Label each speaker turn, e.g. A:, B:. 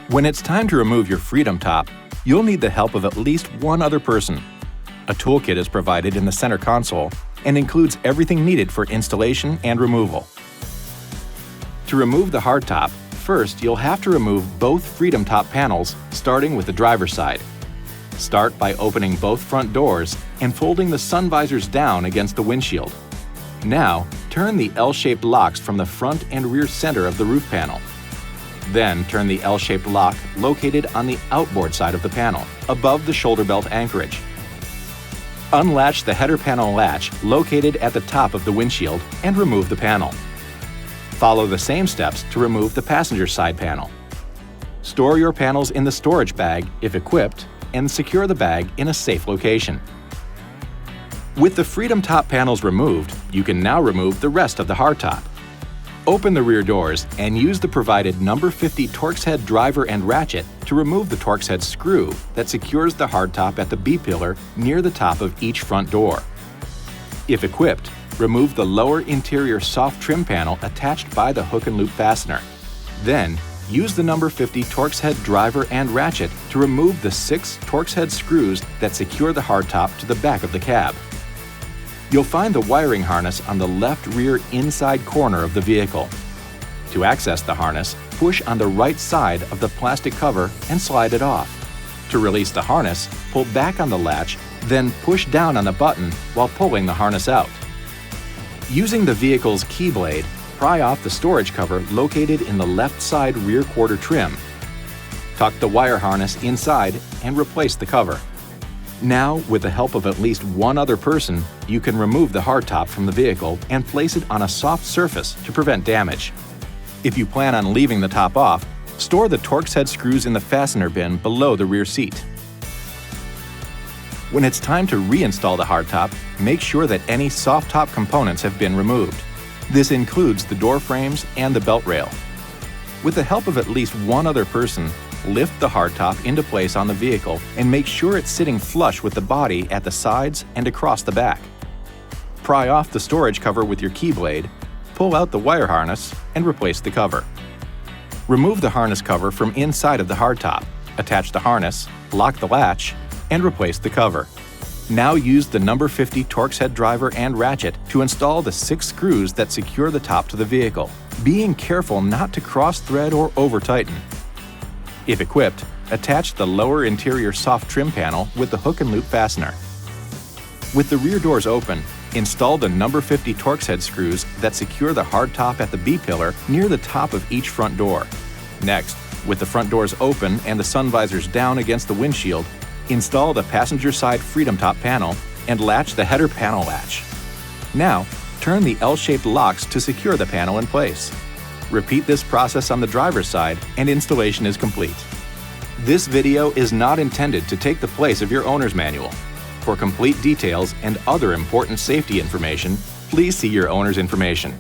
A: When it's time to remove your Freedom Top, you'll need the help of at least one other person. A toolkit is provided in the center console and includes everything needed for installation and removal. To remove the hardtop, first you'll have to remove both Freedom Top panels, starting with the driver's side. Start by opening both front doors and folding the sun visors down against the windshield. Now, turn the L-shaped locks from the front and rear center of the roof panel. Then turn the L-shaped lock located on the outboard side of the panel, above the shoulder belt anchorage. Unlatch the header panel latch located at the top of the windshield and remove the panel. Follow the same steps to remove the passenger side panel. Store your panels in the storage bag if equipped and secure the bag in a safe location. With the Freedom Top panels removed, you can now remove the rest of the hardtop. Open the rear doors and use the provided number 50 Torx head driver and ratchet to remove the Torx head screw that secures the hardtop at the B-pillar near the top of each front door. If equipped, remove the lower interior soft trim panel attached by the hook and loop fastener. Then, use the number 50 Torx head driver and ratchet to remove the 6 Torx head screws that secure the hardtop to the back of the cab. You'll find the wiring harness on the left rear inside corner of the vehicle. To access the harness, push on the right side of the plastic cover and slide it off. To release the harness, pull back on the latch, then push down on the button while pulling the harness out. Using the vehicle's key blade, pry off the storage cover located in the left side rear quarter trim. Tuck the wire harness inside and replace the cover. Now, with the help of at least one other person, you can remove the hardtop from the vehicle and place it on a soft surface to prevent damage. If you plan on leaving the top off, store the Torx head screws in the fastener bin below the rear seat. When it's time to reinstall the hardtop, make sure that any soft top components have been removed. This includes the door frames and the belt rail. With the help of at least one other person, lift the hardtop into place on the vehicle and make sure it's sitting flush with the body at the sides and across the back. Pry off the storage cover with your key blade, pull out the wire harness, and replace the cover. Remove the harness cover from inside of the hardtop, attach the harness, lock the latch, and replace the cover. Now use the number 50 Torx head driver and ratchet to install the 6 screws that secure the top to the vehicle, being careful not to cross-thread or over-tighten. If equipped, attach the lower interior soft trim panel with the hook and loop fastener. With the rear doors open, install the number 50 Torx head screws that secure the hardtop at the B-pillar near the top of each front door. Next, with the front doors open and the sun visors down against the windshield, install the passenger side Freedom Top panel and latch the header panel latch. Now, turn the L-shaped locks to secure the panel in place. Repeat this process on the driver's side and installation is complete. This video is not intended to take the place of your owner's manual. For complete details and other important safety information, please see your owner's information.